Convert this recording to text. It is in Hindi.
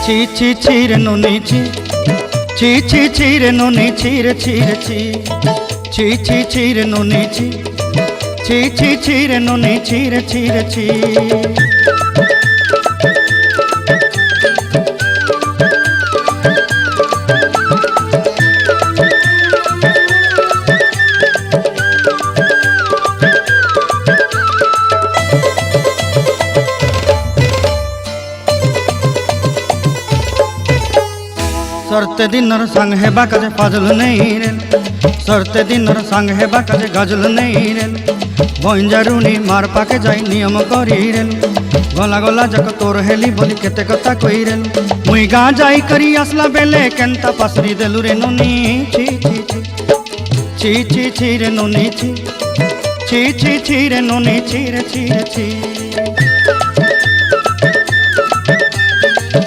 ছি ছি ছি রে নুনি ছি ছি ছি ছি রে নুনি ছি রে ছি রে ছি ছি ছি ছি রে নুনি ছি ছি ছি ছি রে নুনি ছি রে ছি রে ছি। सरते दिनर संग हेबा काजे फाजल नहीं रेल सरते दिनर संग हेबा काजे गजल नहीं रेल बंजारुनी मार पाके जाई नियम करी रेल गला गला जक तोर हेली बोली केते कथा कई रेल मुई गा जाई करी असला बेले केंता पासरी देलु रे नुनी छी छी छी छी छी छी रे नुनी छी छी छी छी रे नुनी छी रे छी रे छी।